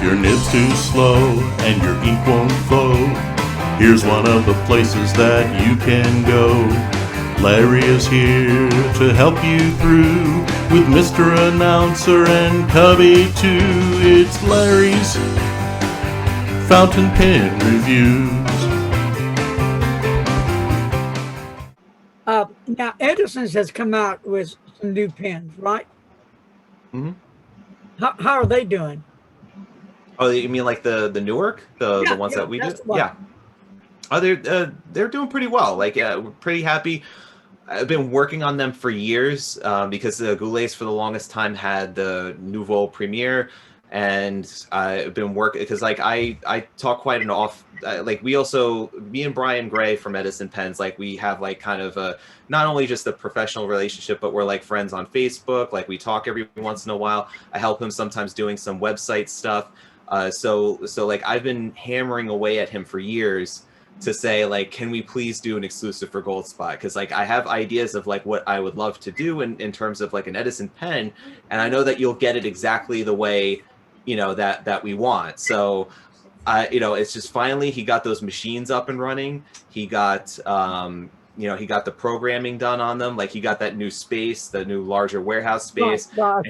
your nib's too slow and your ink won't flow, here's one of the places that you can go. Larry is here to help you through with Mr. Announcer and Cubby too. It's Larry's Fountain Pen Reviews. Now, Edison's has come out with some new pens, right? Mm-hmm. How are they doing? Oh, you mean like the Newark, the ones that we did? Yeah. Oh, they're doing pretty well. Like, we're pretty happy. I've been working on them for years because the Goulets for the longest time had the Nouveau Premier, and I've been working because like I talk quite an off. Like we also, me and Brian Gray from Edison Pens, like we have like kind of a not only just a professional relationship, but we're like friends on Facebook. Like we talk every once in a while. I help him sometimes doing some website stuff. So like I've been hammering away at him for years to say like, can we please do an exclusive for Goldspot? Because like I have ideas of like what I would love to do in terms of like an Edison pen, and I know that you'll get it exactly the way that we want. So it's just finally he got those machines up and running. He got he got the programming done on them. Like he got that new space, the new larger warehouse space. And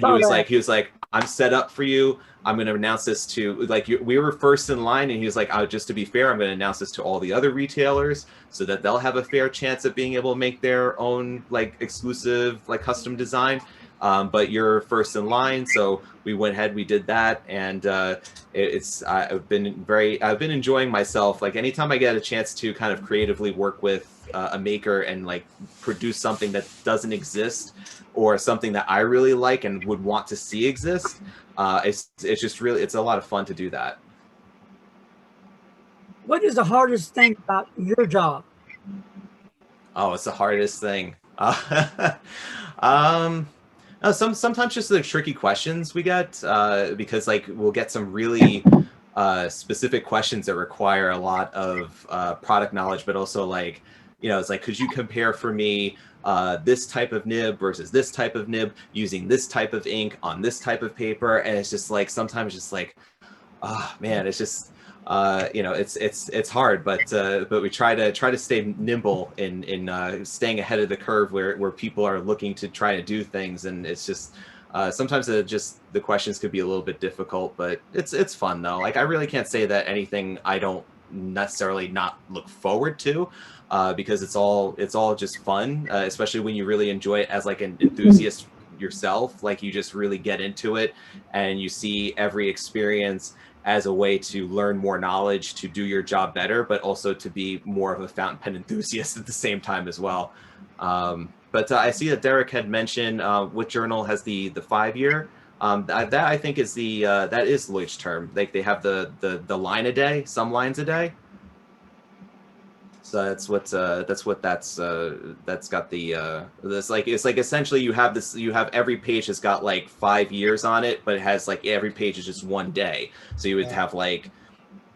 he was like, I'm set up for you. I'm going to announce this to like we were first in line, and he was like, just to be fair, I'm going to announce this to all the other retailers so that they'll have a fair chance at being able to make their own like exclusive like custom design. But you're first in line, so we went ahead, we did that, and I've been enjoying myself. Like anytime I get a chance to kind of creatively work with a maker and like produce something that doesn't exist or something that I really like and would want to see exist, it's just really, it's a lot of fun to do that. What is the hardest thing about your job? Oh, it's the hardest thing. Sometimes just the tricky questions we get because like we'll get some really specific questions that require a lot of product knowledge, but also like, it's like, could you compare for me this type of nib versus this type of nib using this type of ink on this type of paper? And it's just like sometimes just like, oh man, it's just it's hard, but we try to stay nimble in staying ahead of the curve where people are looking to try to do things, and it's just sometimes the questions could be a little bit difficult, but it's fun though. Like I really can't say that anything I don't necessarily not look forward to because it's all just fun, especially when you really enjoy it as like an enthusiast yourself. Like you just really get into it and you see every experience as a way to learn more knowledge, to do your job better, but also to be more of a fountain pen enthusiast at the same time as well. But I see that Derek had mentioned what journal has the 5-year. That I think is that is Lloyd's term. Like they have the line a day, some lines a day. So that's got the this like it's like essentially you have every page has got like 5 years on it, but it has like every page is just one day. So you would have like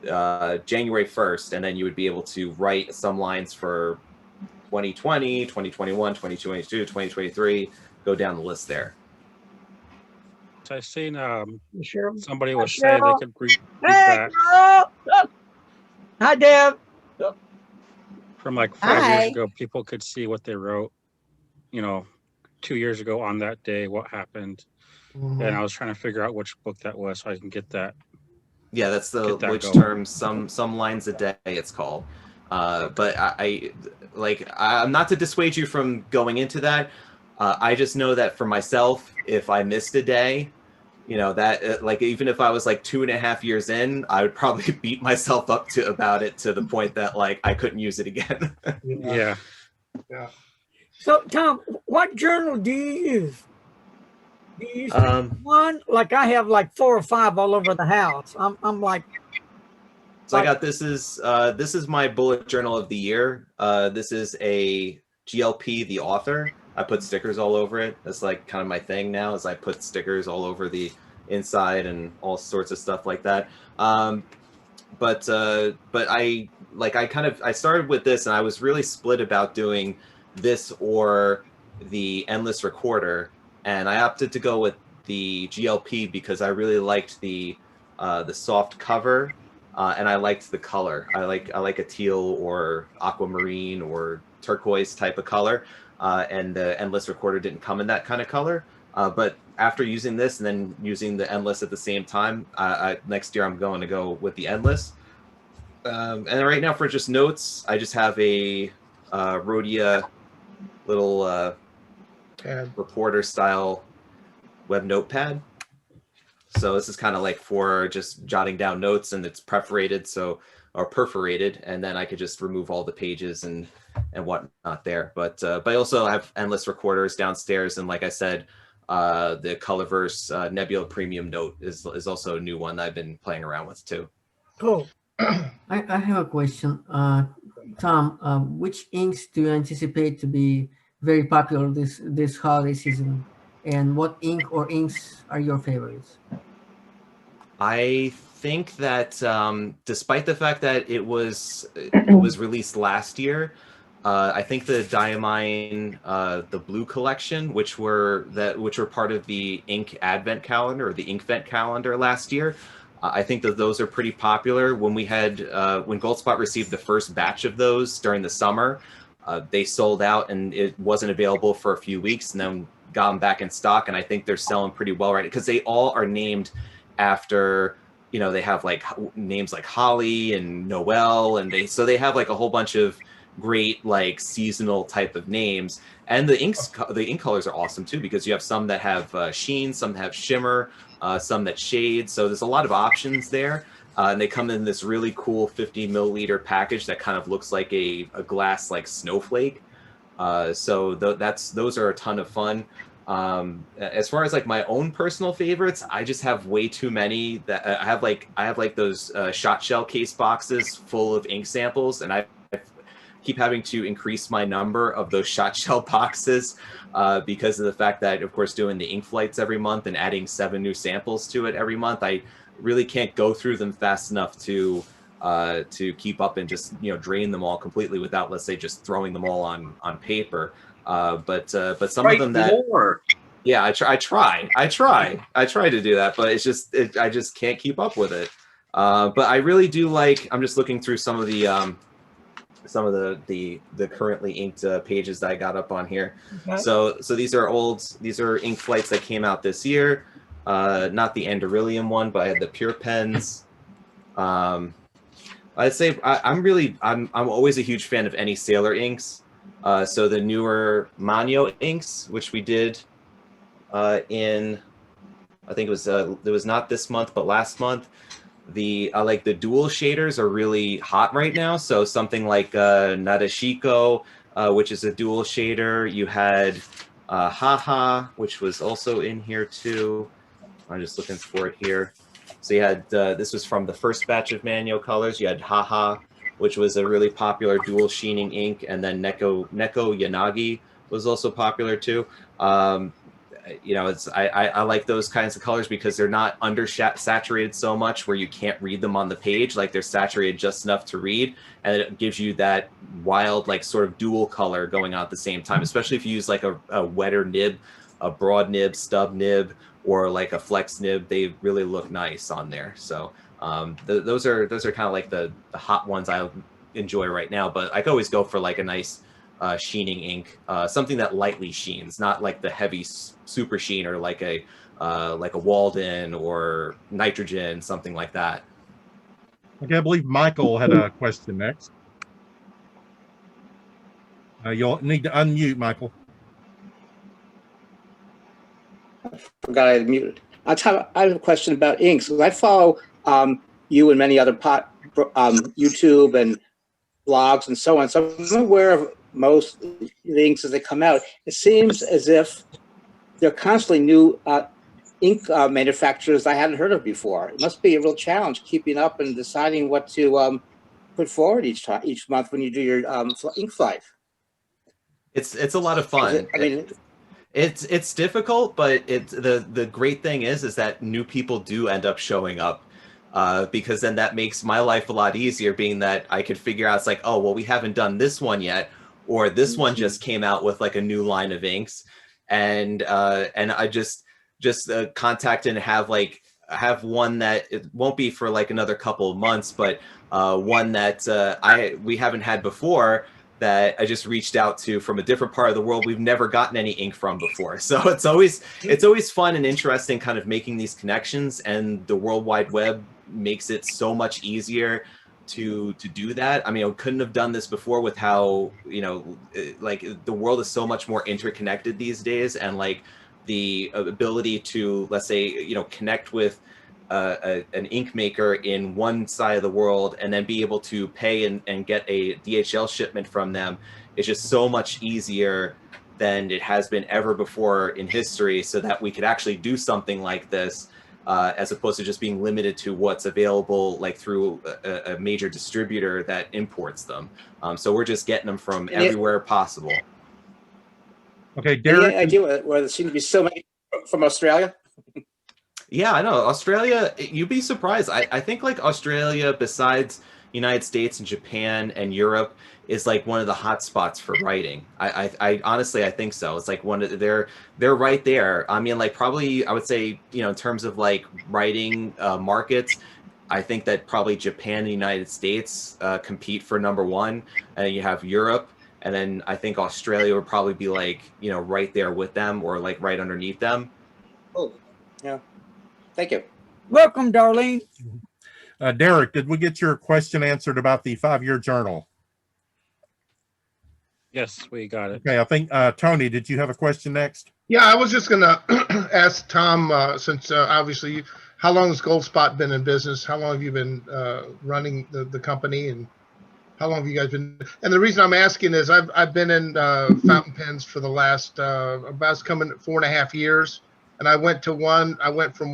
January 1st, and then you would be able to write some lines for 2020, 2021, 2022, 2023, go down the list there. So I seen somebody Hi, was saying they could read that Hi, Deb. from like 5 years ago. People could see what they wrote, 2 years ago on that day, what happened. And I was trying to figure out which book that was so I can get that. Yeah, that's the which term, some lines a day it's called. But I'm not to dissuade you from going into that. I just know that for myself, if I missed a day, that like even if I was like 2.5 years in, I would probably beat myself up about it to the point that like I couldn't use it again. Yeah. So Tom, what journal do you use? Do you use one? Like I have like 4 or 5 all over the house. I'm like. So I got this is my bullet journal of the year. This is a GLP, the author. I put stickers all over it. That's like kind of my thing now, is I put stickers all over the inside and all sorts of stuff like that. But I started with this, and I was really split about doing this or the Endless Recorder, and I opted to go with the GLP because I really liked the the soft cover, and I liked the color. I like a teal or aquamarine or turquoise type of color, and the Endless Recorder didn't come in that kind of color. But after using this and then using the Endless at the same time, next year I'm going to go with the Endless. And right now for just notes, I just have a Rhodia little reporter style web notepad. So this is kind of like for just jotting down notes, and it's perforated, or perforated, and then I could just remove all the pages and whatnot there. But I also have Endless Recorders downstairs, and like I said, the Colorverse Nebula Premium Note is also a new one that I've been playing around with too. Cool. I have a question. Tom, which inks do you anticipate to be very popular this holiday season? And what ink or inks are your favorites? I think that despite the fact that it was released last year, I think the Diamine, the Blue Collection, which were part of the Ink Advent Calendar or the Inkvent Calendar last year, I think that those are pretty popular. When we had when Goldspot received the first batch of those during the summer, they sold out and it wasn't available for a few weeks, and then got them back in stock, and I think they're selling pretty well right now because they all are named after, they have like names like Holly and Noel, and they have like a whole bunch of great like seasonal type of names. And the ink colors are awesome too, because you have some that have sheen, some that have shimmer, some that shade. So there's a lot of options there. And they come in this really cool 50 milliliter package that kind of looks like a glass like snowflake. So those are a ton of fun. As far as like my own personal favorites, I just have way too many that I have like those shot shell case boxes full of ink samples, and I keep having to increase my number of those shot shell boxes because of the fact that, of course, doing the ink flights every month and adding 7 new samples to it every month, I really can't go through them fast enough to keep up and just drain them all completely without, let's say, just throwing them all on paper. But some of them that yeah, I try to do that, but I just can't keep up with it. But I really do like. I'm just looking through some of the currently inked pages that I got up on here. Okay. So these are ink flights that came out this year. Not the Andorilium one, but I had the Pure Pens. I'd say I'm always a huge fan of any Sailor inks. So the newer Manyo inks, which we did in, I think it was not this month, but last month. Like the dual shaders are really hot right now. So something like Nadeshiko, which is a dual shader. You had Haha, which was also in here too. I'm just looking for it here. So you had, this was from the first batch of Manyo colors. You had Haha, which was a really popular dual sheening ink. And then Neko Yanagi was also popular too. I like those kinds of colors because they're not saturated so much where you can't read them on the page. Like they're saturated just enough to read, and it gives you that wild, like sort of dual color going on at the same time, especially if you use like a wetter nib, a broad nib, stub nib, or like a flex nib. They really look nice on there. So those are kind of like the hot ones I enjoy right now, but I could always go for like a nice sheening ink, something that lightly sheens, not like the heavy super sheen or like a Walden or Nitrogen, something like that. Okay, I believe Michael had a question next. You'll need to unmute, Michael. I forgot I had muted. I have a question about inks. I follow you and many other YouTube and blogs and so on. So I'm aware of most of the inks as they come out. It seems as if there are constantly new ink manufacturers I hadn't heard of before. It must be a real challenge keeping up and deciding what to put forward each month when you do your ink flight. It's a lot of fun. It's difficult, but the great thing is that new people do end up showing up. Because then that makes my life a lot easier, being that I could figure out, it's like, oh, well, we haven't done this one yet, or this one just came out with like a new line of inks, and I just contact and have like have one that it won't be for like another couple of months, but one that we haven't had before, that I just reached out to from a different part of the world we've never gotten any ink from before. So it's always fun and interesting kind of making these connections, and the World Wide Web makes it so much easier to do that. I mean, I couldn't have done this before with how, you know, like the world is so much more interconnected these days, and like the ability to, let's say, you know, connect with an ink maker in one side of the world and then be able to pay and get a DHL shipment from them is just so much easier than it has been ever before in history, so that we could actually do something like this as opposed to just being limited to what's available like through a major distributor that imports them. So we're just getting them from everywhere possible. Okay, Derek. Any idea where there seem to be so many from Australia? Yeah, I know. Australia, you'd be surprised. I think like Australia, besides United States and Japan and Europe, is like one of the hot spots for writing. I honestly, I think so. It's like they're right there. I mean, like probably I would say, you know, in terms of like writing markets, I think that probably Japan and the United States compete for #1, and you have Europe. And then I think Australia would probably be like, you know, right there with them, or like right underneath them. Oh, yeah. Thank you. Welcome, Darlene. Derek, did we get your question answered about the 5-year journal? Yes, we got it. Okay, I think, Tony, did you have a question next? Yeah, I was just going to ask Tom, since obviously, how long has Goldspot been in business? How long have you been running the company, and how long have you guys been? And the reason I'm asking is I've been in fountain pens for the last about coming 4.5 years, and I went from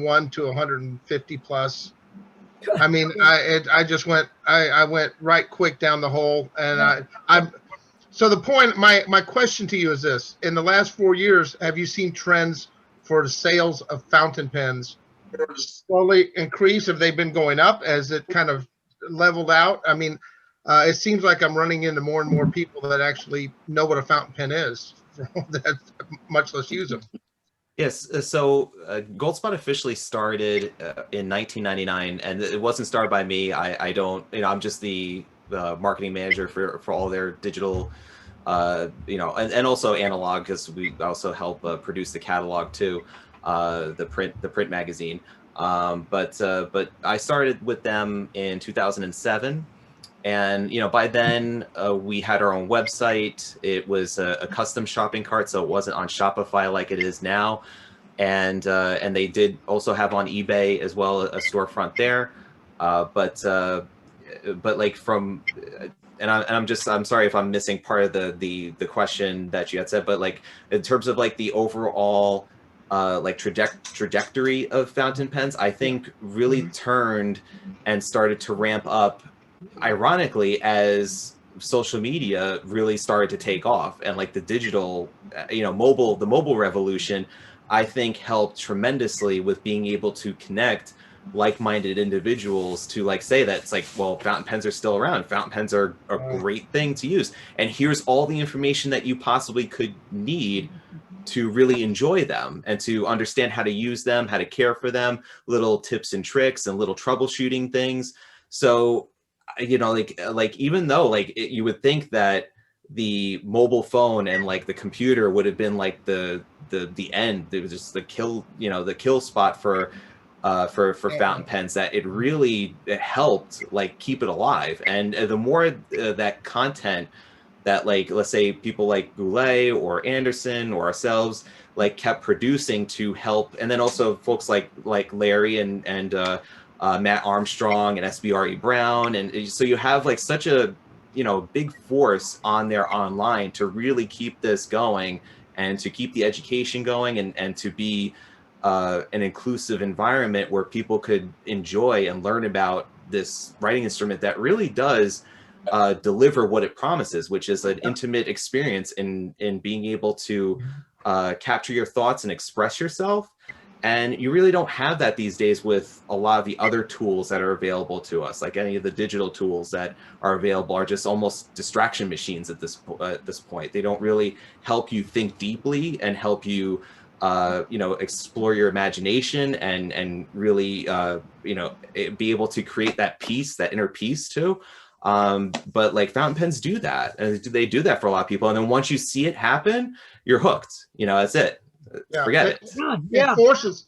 1 to 150 plus. I mean, I went right quick down the hole, and so the point, my question to you is this: in the last 4 years, have you seen trends for the sales of fountain pens slowly increase? Have they been going up as it kind of leveled out? I mean, it seems like I'm running into more and more people that actually know what a fountain pen is, that much less use them. Yes, so Goldspot officially started in 1999, and it wasn't started by me. I don't, you know, I'm just the marketing manager for all their digital, you know, and also analog, because we also help produce the catalog too, the print magazine. But I started with them in 2007. And, you know, by then we had our own website. It was a custom shopping cart, so it wasn't on Shopify like it is now. And they did also have on eBay as well, a storefront there. But like I'm sorry if I'm missing part of the question that you had said, but like in terms of like the overall like trajectory of fountain pens, I think really turned and started to ramp up, ironically, as social media really started to take off, and like the digital, you know, the mobile revolution, I think helped tremendously with being able to connect like-minded individuals to like say that it's like, well, fountain pens are still around. Fountain pens are a great thing to use, and here's all the information that you possibly could need to really enjoy them and to understand how to use them, how to care for them, little tips and tricks and little troubleshooting things. So, you know, like even though like you would think that the mobile phone and like the computer would have been like the end, it was just the kill spot for fountain pens, that it helped like keep it alive. And the more that content that, like, let's say people like Goulet or Anderson or ourselves like kept producing to help, and then also folks like Larry and Matt Armstrong and SBRE Brown, and so you have like such a, you know, big force on there online to really keep this going and to keep the education going, and to be an inclusive environment where people could enjoy and learn about this writing instrument that really does deliver what it promises, which is an intimate experience in being able to capture your thoughts and express yourself. And you really don't have that these days with a lot of the other tools that are available to us. Like any of the digital tools that are available are just almost distraction machines at this point. They don't really help you think deeply and help you explore your imagination and really, be able to create that peace, that inner peace too. But like fountain pens do that, and they do that for a lot of people. And then once you see it happen, you're hooked. That's it. Yeah, Forget it.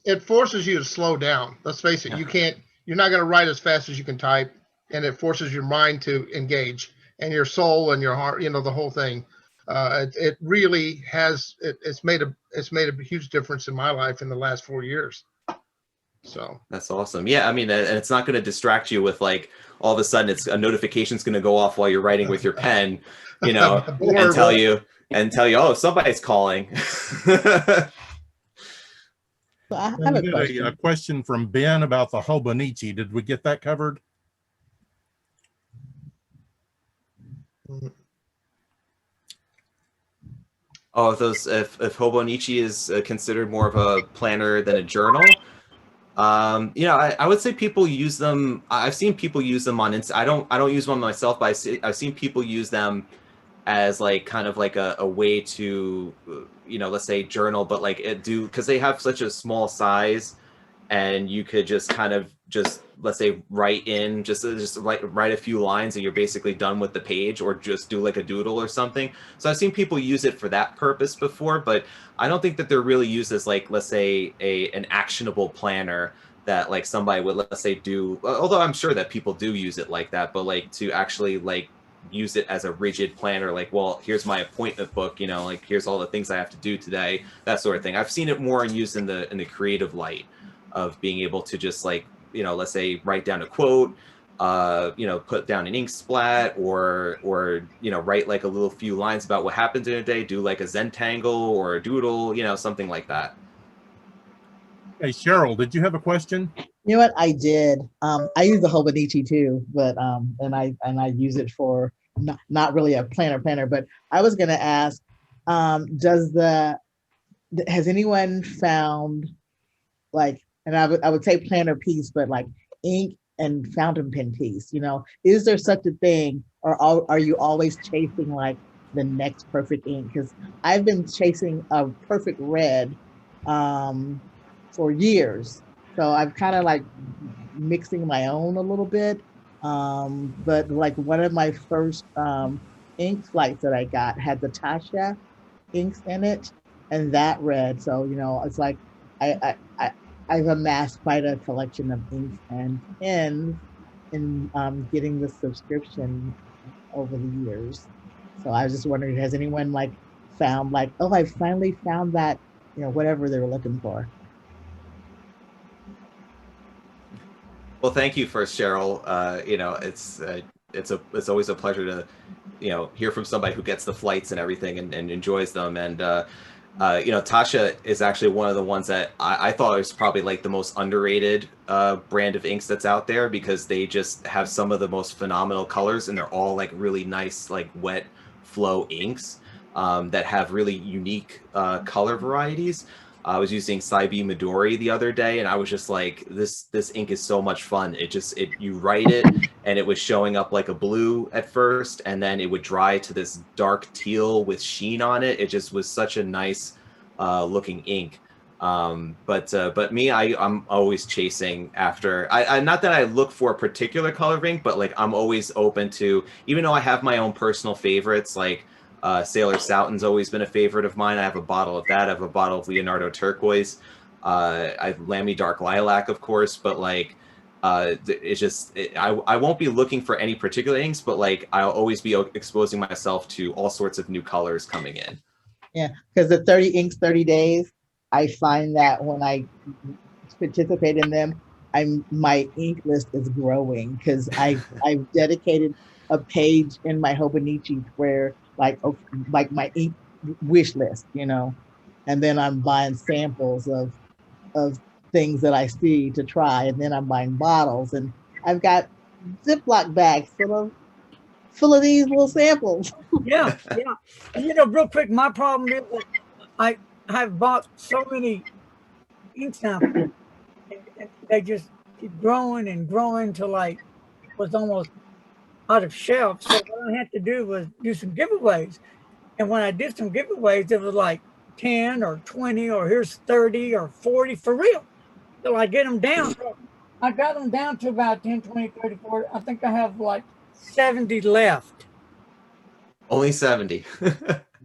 It forces you to slow down. Let's face it, you're not going to write as fast as you can type, and it forces your mind to engage, and your soul and your heart, the whole thing. It really has, it's made a huge difference in my life in the last 4 years. So that's awesome. Yeah, I mean, and it's not going to distract you with like all of a sudden it's a notification's going to go off while you're writing with your pen, and tell you, oh, somebody's calling. I have a question from Ben about the Hobonichi. Did we get that covered? Oh, if Hobonichi is considered more of a planner than a journal, I would say people use them. I've seen people use them on I don't use one myself, but I've seen people use them as like kind of like a way to, let's say journal, but like because they have such a small size, and you could just kind of let's say write a few lines and you're basically done with the page, or just do like a doodle or something. So I've seen people use it for that purpose before, but I don't think that they're really used as like, let's say an actionable planner that like somebody would, let's say, do, although I'm sure that people do use it like that, but like to actually like use it as a rigid planner, like, well, here's my appointment book, like here's all the things I have to do today, that sort of thing. I've seen it more used in the creative light of being able to just like, let's say write down a quote, put down an ink splat, or write like a little few lines about what happened in a day, do like a Zentangle or a doodle, something like that. Hey, Cheryl, did you have a question? You know what? I did. I use the Hobonichi too, but and I use it for not really a planner, but I was gonna ask, has anyone found like, and I would say planner piece, but like ink and fountain pen piece, is there such a thing, or are you always chasing like the next perfect ink? Because I've been chasing a perfect red for years. So I've kind of like mixing my own a little bit. But like one of my first ink flights that I got had the Tasha inks in it, and that red. So, it's like I've amassed quite a collection of inks and pens in getting the subscription over the years. So I was just wondering, has anyone like found like, oh, I finally found that, whatever they were looking for? Well, thank you first, Cheryl. It's always a pleasure to, hear from somebody who gets the flights and everything and enjoys them. And, Tasha is actually one of the ones that I thought was probably like the most underrated brand of inks that's out there, because they just have some of the most phenomenal colors, and they're all like really nice, like wet flow inks that have really unique color varieties. I was using Saibi Midori the other day, and I was just like, this ink is so much fun. You write it, and it was showing up like a blue at first, and then it would dry to this dark teal with sheen on it. It just was such a nice looking ink. But me, I'm always chasing after, I not that I look for a particular color of ink, but like I'm always open to, even though I have my own personal favorites, like Sailor Soughton's always been a favorite of mine. I have a bottle of that. I have a bottle of Leonardo Turquoise. I have Lamy Dark Lilac, of course, but like I won't be looking for any particular inks, but like I'll always be exposing myself to all sorts of new colors coming in. Yeah, because the 30 inks, 30 days, I find that when I participate in them, my ink list is growing, because I've dedicated a page in my Hobonichi where like my ink wish list, and then I'm buying samples of things that I see to try, and then I'm buying bottles, and I've got Ziploc bags full of these little samples. Yeah. And real quick, my problem is that I have bought so many ink samples, and they just keep growing and growing till like was almost out of shelf. So what I had to do was do some giveaways. And when I did some giveaways, it was like 10 or 20 or here's 30 or 40 for real. Till I get them down. I got them down to about 10, 20, 30, 40. I think I have like 70 left. Only 70.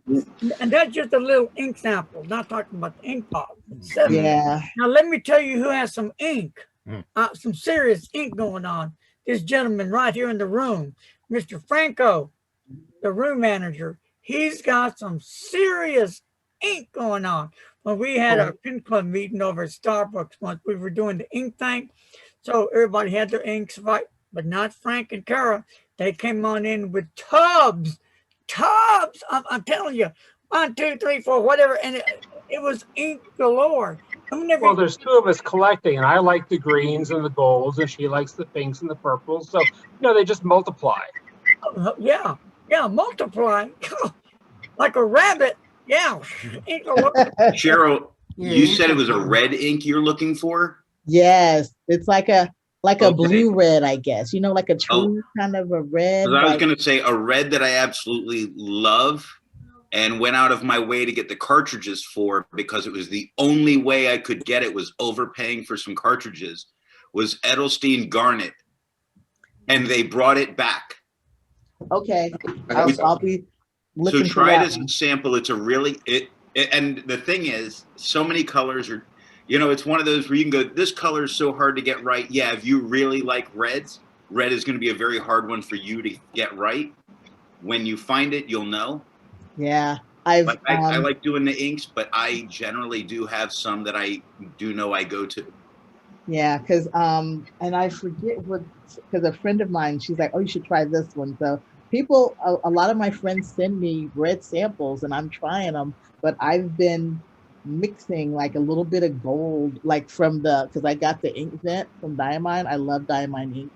And that's just a little ink sample, not talking about the ink pot. Yeah. Now, let me tell you who has some ink, some serious ink going on. This gentleman right here in the room, Mr. Franco, the room manager, he's got some serious ink going on. When we had our pen club meeting over at Starbucks once, we were doing the ink thing. So everybody had their inks, right? But not Frank and Kara. They came on in with tubs. I'm telling you, 1, 2, 3, 4, whatever. And it was ink galore. Well, there's two of us collecting, and I like the greens and the golds, and she likes the pinks and the purples. So, they just multiply. Yeah, multiply. Like a rabbit. Yeah. Ink galore. Cheryl, you said it was a red ink you're looking for? Yes, it's like a blue red, I guess. Like a true kind of a red. I was going to say a red that I absolutely love and went out of my way to get the cartridges for, because it was the only way I could get it, was overpaying for some cartridges, was Edelstein Garnet. And they brought it back. Okay. I'll be looking so try it as one. a sample. It's a really, and the thing is, so many colors are, it's one of those where you can go, this color is so hard to get right. Yeah, if you really like reds, red is going to be a very hard one for you to get right. When you find it, you'll know. Yeah, I like doing the inks, but I generally do have some that I do know I go to. Yeah, because and I forget because a friend of mine, she's like, oh, you should try this one. So people, a lot of my friends send me red samples and I'm trying them, but I've been mixing like a little bit of gold, like because I got the ink vent from Diamine. I love Diamine ink.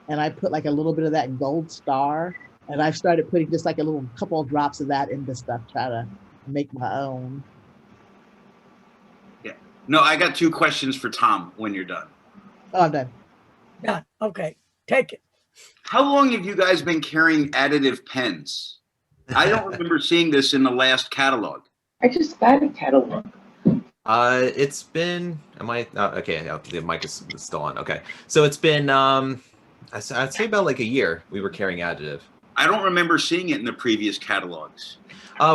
And I put like a little bit of that gold star. And I've started putting just like a little couple of drops of that into stuff, try to make my own. Yeah. No, I got 2 questions for Tom when you're done. Oh, I'm done. Done. Okay. Take it. How long have you guys been carrying additive pens? I don't remember seeing this in the last catalog. I just got a catalog. It's been, okay, the mic is still on. Okay. So it's been, I'd say about like a year we were carrying additive. I don't remember seeing it in the previous catalogs.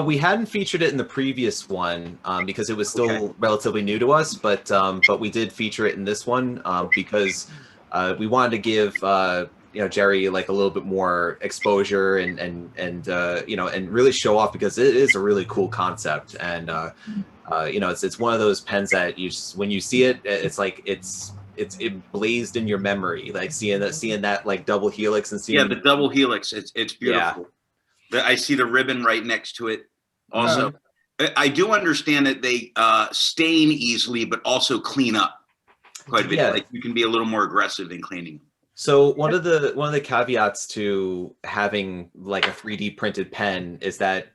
We hadn't featured it in the previous one because it was still relatively new to us, but we did feature it in this one because we wanted to give Jerry like a little bit more exposure and really show off, because it is a really cool concept, and it's one of those pens that you just, when you see it, it's like it blazed in your memory, like seeing that like double helix and seeing the double helix. It's beautiful. Yeah. I see the ribbon right next to it. Also, I do understand that they stain easily, but also clean up quite a bit. Yeah. Like you can be a little more aggressive in cleaning. So one of the caveats to having like a 3D printed pen is that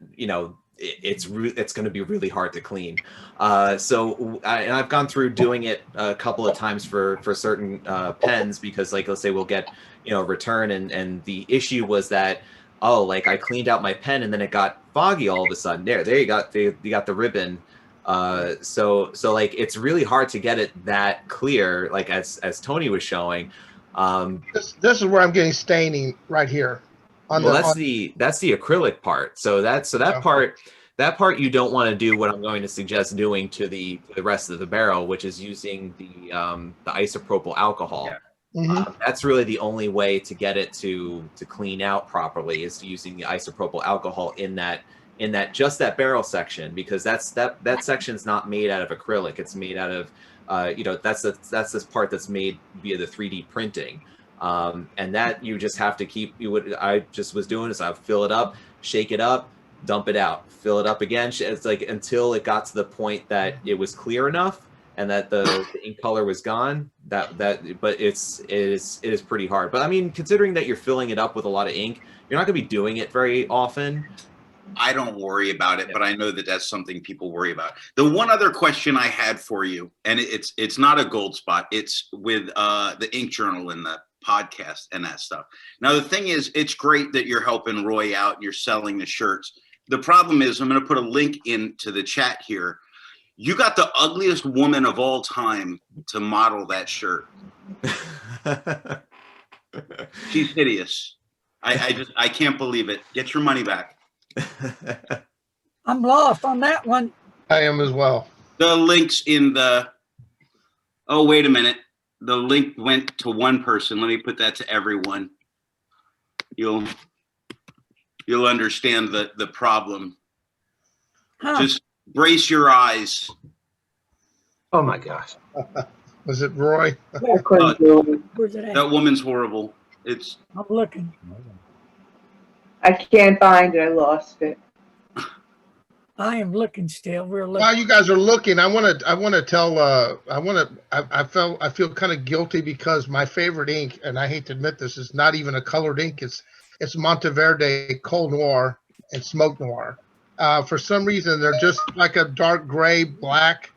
it's going to be really hard to clean. And I've gone through doing it a couple of times for certain pens, because like, let's say we'll get return, and the issue was that, like I cleaned out my pen and then it got foggy all of a sudden. There you got the ribbon. So like it's really hard to get it that clear, like as Tony was showing. This is where I'm getting staining right here. That's the acrylic part. So that part you don't want to do what I'm going to suggest doing to the rest of the barrel, which is using the isopropyl alcohol. Yeah. Mm-hmm. That's really the only way to get it to clean out properly, is using the isopropyl alcohol in that just that barrel section, because that section's not made out of acrylic. It's made out of that's this part that's made via the 3D printing. And that you just have to keep, I just was doing is I would fill it up, shake it up, dump it out, fill it up again. It's like until it got to the point that it was clear enough and that the ink color was gone. But it is pretty hard. But I mean, considering that you're filling it up with a lot of ink, you're not gonna be doing it very often. I don't worry about it, but I know that that's something people worry about. The one other question I had for you, and it's not a Goldspot, it's with the Inkjournal and the podcast and that stuff. Now, the thing is, it's great that you're helping Roy out and you're selling the shirts, the problem is, I'm going to put a link into the chat here. You got the ugliest woman of all time to model that shirt. She's hideous. I can't believe it. Get your money back. I'm lost on that one. I am as well. The link's in the, oh, wait a minute. The link went to one person. Let me put that to everyone. You'll understand the problem. Huh. Just brace your eyes. Oh my gosh. Was it Roy? Where's it at? That woman's horrible. It's. I'm looking. I can't find it. I lost it. I am looking still. We're looking. While you guys are looking, I want to tell. I feel kind of guilty because my favorite ink, and I hate to admit this, is not even a colored ink. It's Monteverde Cold Noir and Smoke Noir. For some reason, they're just like a dark gray, black,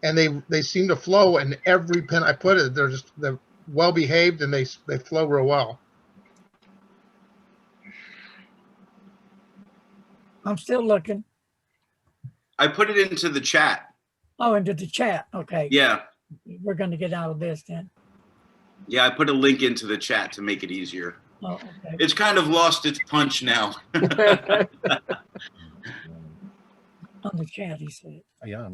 and they seem to flow. And every pen I put it, they're well behaved and they flow real well. I'm still looking. I put it into the chat. Oh, into the chat. Okay. Yeah. We're going to get out of this then. Yeah, I put a link into the chat to make it easier. Oh, okay. It's kind of lost its punch now. On the chat, he said. Yeah.